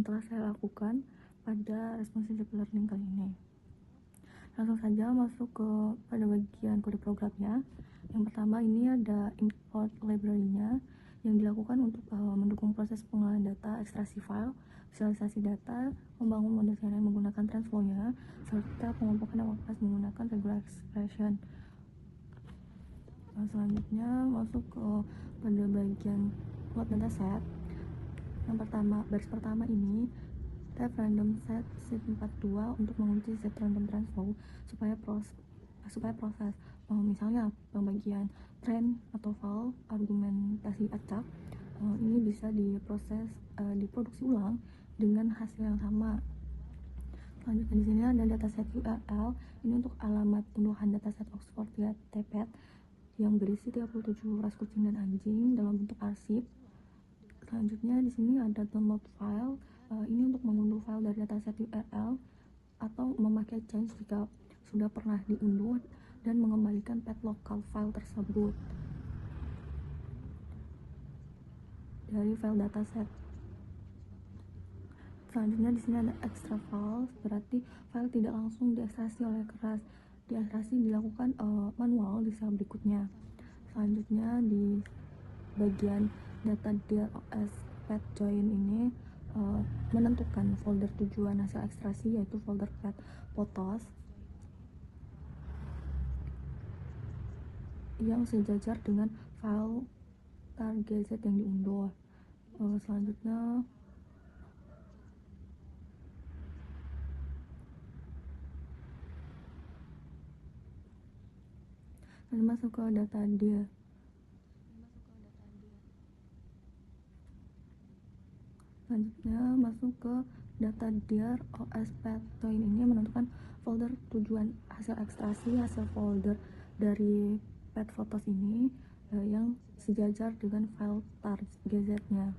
telah saya lakukan pada responsive learning kali ini. Langsung saja masuk pada bagian kode programnya. Yang pertama ini ada import library-nya yang dilakukan untuk mendukung proses pengolahan data, ekstraksi file, visualisasi data, membangun model CNN menggunakan TransFlow-nya, serta pengumpulan kelas menggunakan regular expression. Selanjutnya masuk pada bagian load dataset. Yang pertama, baris pertama ini tab random set set42 untuk mengunci set random transflow supaya proses misalnya pembagian trend atau file argumentasi acak ini bisa diproses diproduksi ulang dengan hasil yang sama. Selanjutnya di sini ada dataset URL, ini untuk alamat unduhan dataset Oxford TPET yang berisi 37 ras kucing dan anjing dalam bentuk arsip. Selanjutnya di sini ada download file, ini untuk mengunduh file dari dataset URL atau memakai change jika sudah pernah diunduh dan mengembalikan path lokal file tersebut dari file dataset. Selanjutnya di sini ada extra file, berarti file tidak langsung diekstraksi oleh keras, diekstraksi dilakukan manual di sel berikutnya. Selanjutnya di bagian data dir os path join ini menentukan folder tujuan hasil ekstraksi, yaitu folder path photos yang sejajar dengan file tar.gz yang diunduh. Selanjutnya masuk ke data dir. Selanjutnya masuk ke data dir os path join ini menentukan folder tujuan hasil ekstraksi, hasil folder dari path photos ini yang sejajar dengan file tar.gz nya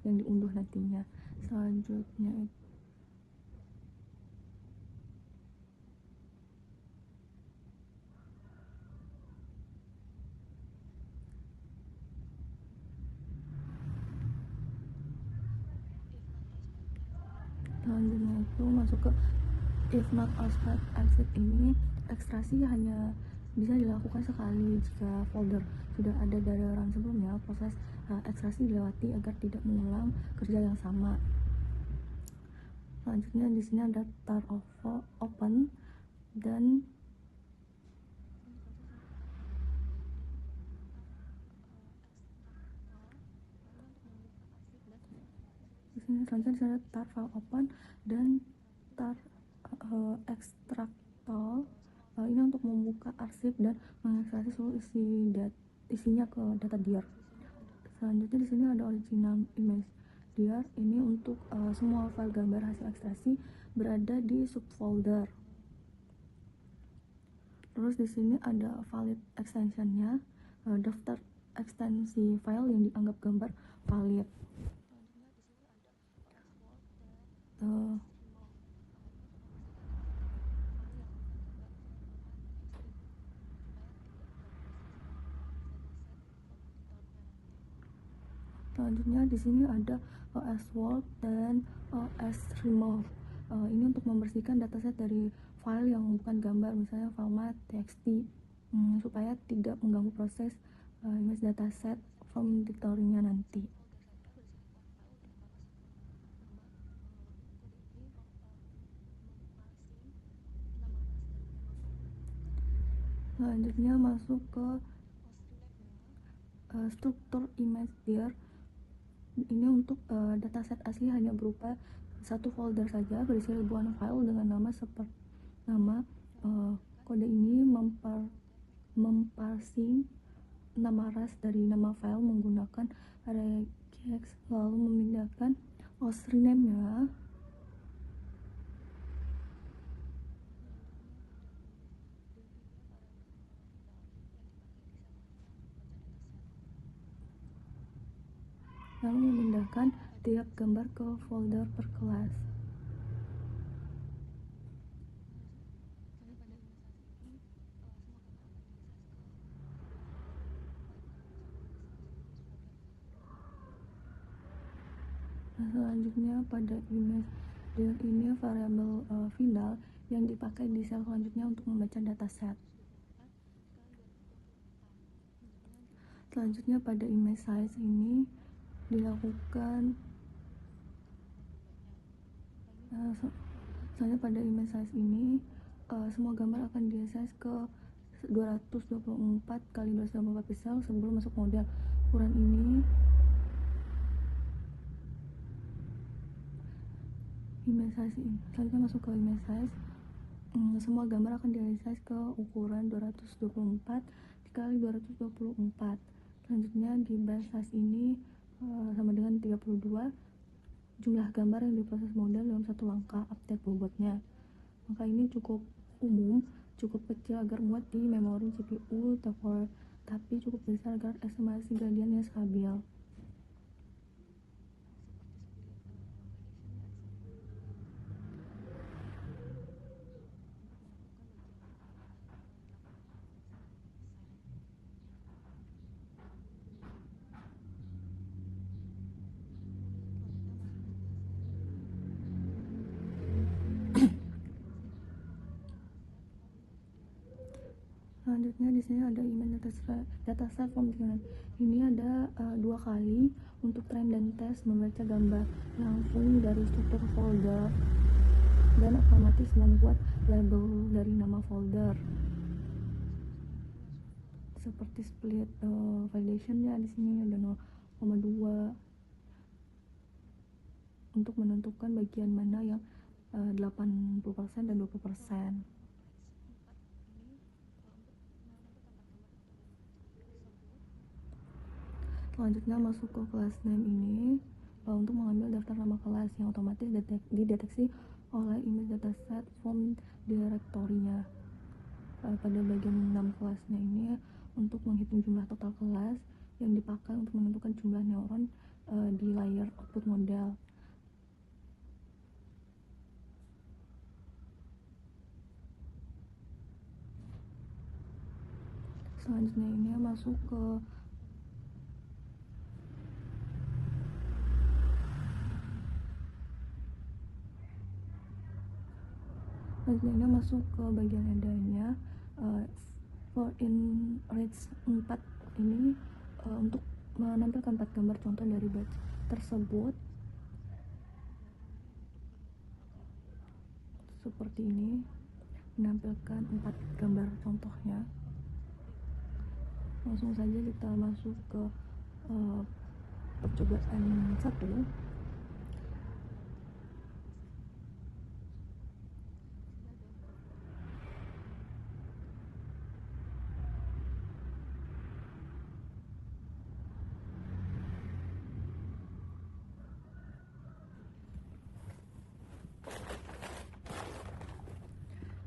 yang diunduh nantinya. Selanjutnya itu masuk ke if not ospath exit ini, ekstraksi hanya bisa dilakukan sekali jika folder sudah ada dari run sebelumnya. Proses ekstraksi dilewati agar tidak mengulang kerja yang sama. Selanjutnya di sini ada tar open dan di sini selanjutnya ada tar file open dan tar extractol. Ini untuk membuka arsip dan mengekstraksi seluruh isinya ke data dir. Selanjutnya di sini ada original image dir, ini untuk semua file gambar hasil ekstraksi berada di subfolder. Terus di sini ada valid extensionnya, daftar ekstensi file yang dianggap gambar valid. Selanjutnya di sini ada OS World dan OS Remove. Ini untuk membersihkan dataset dari file yang bukan gambar, misalnya format txt, supaya tidak mengganggu proses image dataset from dictoring-nya nanti. Selanjutnya masuk ke struktur image dir. Ini untuk dataset asli hanya berupa satu folder saja berisi ribuan file dengan nama seperti nama. Kode ini memparsing nama ras dari nama file menggunakan regex, lalu memindahkan host rename-nya lalu memindahkan tiap gambar ke folder per kelas. Nah, selanjutnya pada image dir ini variabel final yang dipakai di sel selanjutnya untuk membaca dataset. Selanjutnya pada image size ini dilakukan selanjutnya pada image size ini semua gambar akan di size ke 224 kali 224 pixel sebelum masuk model. Ukuran ini image size ini. Selanjutnya masuk ke image size. Semua gambar akan di resize ke ukuran 224 dikali 224. Selanjutnya di base size ini sama dengan 32 jumlah gambar yang diproses model dalam satu langkah update bobotnya. Maka ini cukup umum, cukup kecil agar muat di memori CPU, tapi cukup besar agar estimasi gradiennya stabil. Selanjutnya di sini ada image dataset from internet. Ini ada 2 kali untuk train dan tes membaca gambar langsung dari struktur folder dan otomatis membuat label dari nama folder seperti split validation ya. Di sini ada 0,2 untuk menentukan bagian mana yang 80% dan 20%. Selanjutnya masuk ke kelas name ini untuk mengambil daftar nama kelas yang otomatis dideteksi oleh image dataset from directory-nya. Pada bagian 6 kelasnya ini untuk menghitung jumlah total kelas yang dipakai untuk menentukan jumlah neuron di layer output model. Selanjutnya ini masuk ke bagian adanya for in range 4 ini untuk menampilkan 4 gambar contoh dari batch tersebut seperti ini, menampilkan 4 gambar contohnya. Langsung saja kita masuk ke percobaan 1.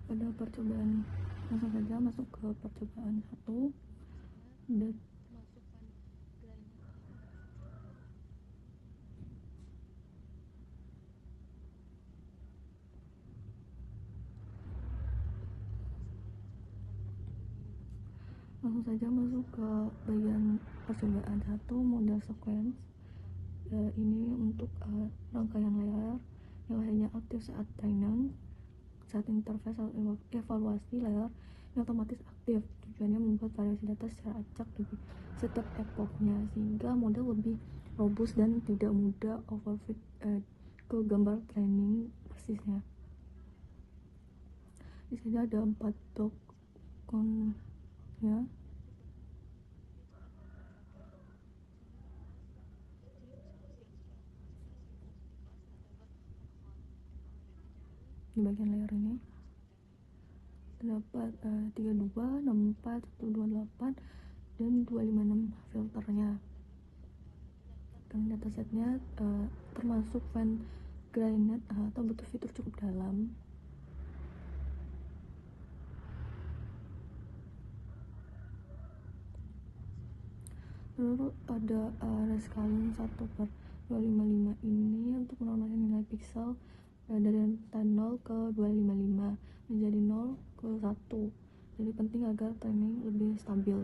Pada percobaan langsung saja masuk ke percobaan 1 dan langsung saja masuk ke bagian percobaan 1 model sequence. Ini untuk rangkaian layer yang hanya aktif saat training, saat interface atau evaluasi layer yang otomatis aktif. Tujuannya membuat variasi data secara acak di setiap epochnya sehingga model lebih robust dan tidak mudah overfit ke gambar training persisnya. Di sini ada 4 tokennya. Di bagian layer ini terdapat 32, 64, 128 dan 256 filternya. Dan datasetnya termasuk Venn Grainet atau butuh fitur cukup dalam. Lalu ada rescaling 1/255 ini untuk menormalkan nilai pixel dari rentan 0 ke 255 menjadi 0 ke 1. Jadi penting agar training lebih stabil.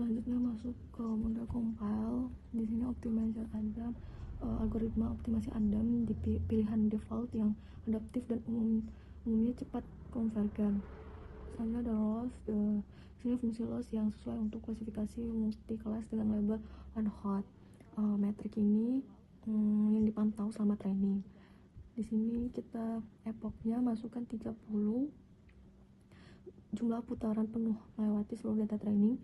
Selanjutnya masuk ke model compile. Di sini optimizer Adam, algoritma optimasi Adam di pilihan default yang adaptif dan umumnya cepat konvergen. Selanjutnya ada loss. Sini fungsi loss yang sesuai untuk klasifikasi multi kelas dengan label one hot. Metrik ini yang dipantau selama training. Di sini kita epochnya masukkan 30, jumlah putaran penuh melewati seluruh data training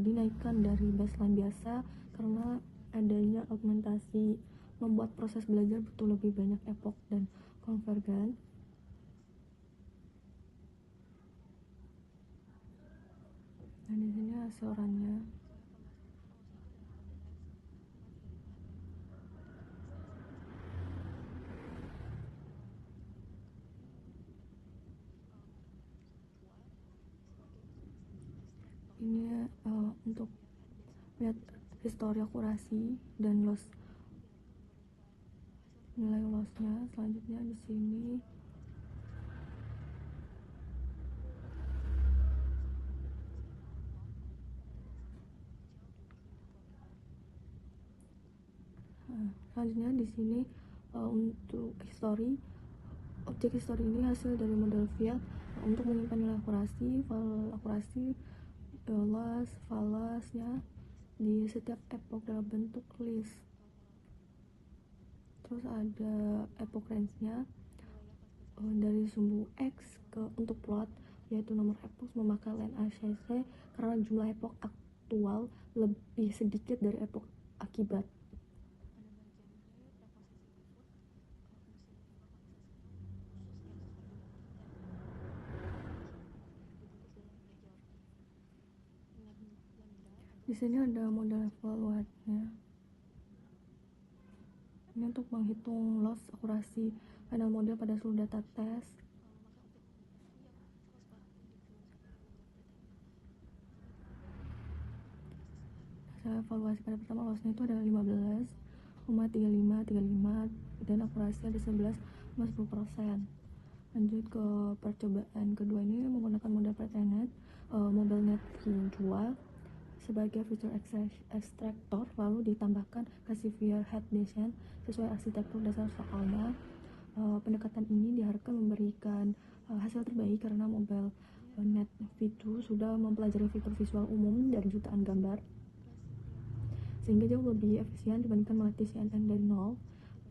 dinaikkan dari baseline biasa karena adanya augmentasi membuat proses belajar butuh lebih banyak epoch dan konvergen. Nah, di sini hasil runnya. Ini untuk lihat histori akurasi dan loss, nilai lossnya. Selanjutnya di sini untuk histori, objek histori ini hasil dari model field untuk menyimpan nilai akurasi, file akurasi, loss, falasnya di setiap epoch dalam bentuk list. Terus ada epoch range-nya dari sumbu X untuk plot, yaitu nomor epoch memakai len ACC karena jumlah epoch aktual lebih sedikit dari epoch akibat. Di sini ada model evaluatnya. Ini untuk menghitung loss akurasi final model pada seluruh data tes. Hasil evaluasi pada pertama lossnya itu ada 15,35 dan akurasi ada 11,10%. Lanjut ke percobaan kedua, ini menggunakan model PreTrained MobileNet V2 sebagai feature extractor, lalu ditambahkan classifier head descent sesuai arsitektur dasar soalnya. Pendekatan ini diharapkan memberikan hasil terbaik karena MobileNet V2 sudah mempelajari fitur visual umum dari jutaan gambar, sehingga jauh lebih efisien dibandingkan melatih CNN dari nol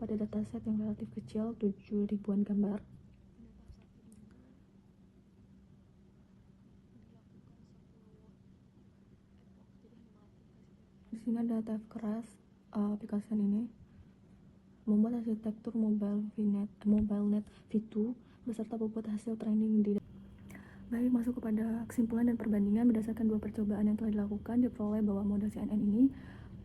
pada dataset yang relatif kecil, 7 ribuan gambar. Di sini ada tab keras aplikasi ini membuat arsitektur MobileNet V2 beserta bobot hasil training di. Baik, masuk kepada kesimpulan dan perbandingan. Berdasarkan dua percobaan yang telah dilakukan, diperoleh bahwa model CNN ini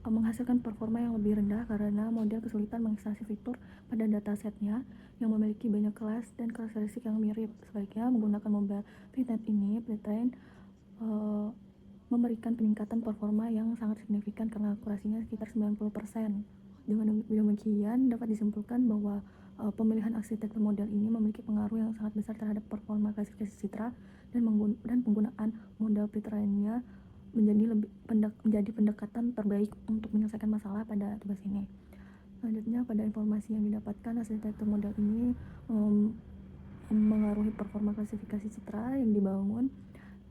menghasilkan performa yang lebih rendah karena model kesulitan mengekstraksi fitur pada datasetnya yang memiliki banyak kelas dan karakteristik yang mirip. Sebaliknya, menggunakan MobileNet ini, PreTrained memberikan peningkatan performa yang sangat signifikan karena akurasinya sekitar 90%. Dengan demikian, dapat disimpulkan bahwa pemilihan arsitektur model ini memiliki pengaruh yang sangat besar terhadap performa klasifikasi citra dan penggunaan model PreTrained-nya menjadi pendekatan terbaik untuk menyelesaikan masalah pada tugas ini. Selanjutnya, pada informasi yang didapatkan, arsitektur model ini mengaruhi performa klasifikasi citra yang dibangun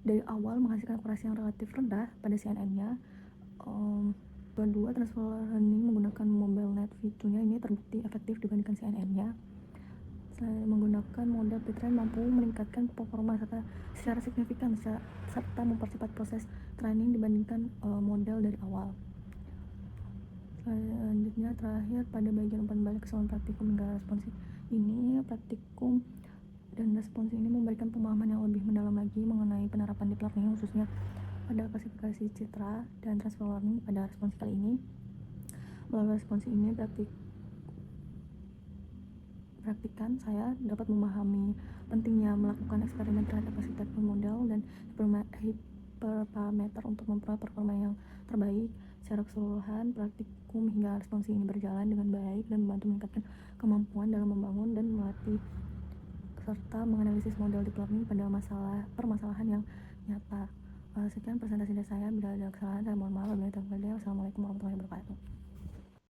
dari awal menghasilkan akurasi yang relatif rendah pada CNN-nya. Kedua, transfer learning menggunakan MobileNet V2-nya ini terbukti efektif dibandingkan CNN-nya. Menggunakan model PreTrained mampu meningkatkan performa secara signifikan serta mempercepat proses training dibandingkan model dari awal. Selanjutnya, terakhir, pada bagian umpan balik keseluruhan praktikum hingga responsif ini, praktikum dan respons ini memberikan pemahaman yang lebih mendalam lagi mengenai penerapan deep learning khususnya pada klasifikasi citra dan transfer learning pada respons kali ini. Melalui respons ini, praktikan saya dapat memahami pentingnya melakukan eksperimen terhadap arsitektur model dan hiperparameter untuk memperoleh performa yang terbaik. Secara keseluruhan, praktikum hingga respons ini berjalan dengan baik dan membantu meningkatkan kemampuan dalam membangun dan melatih serta menganalisis model deep learning pada permasalahan yang nyata. Sekian presentasi dari saya. Bila ada kesalahan saya mohon maaf. Wabillahi taufiq wal hidayah. Wassalamualaikum warahmatullahi wabarakatuh.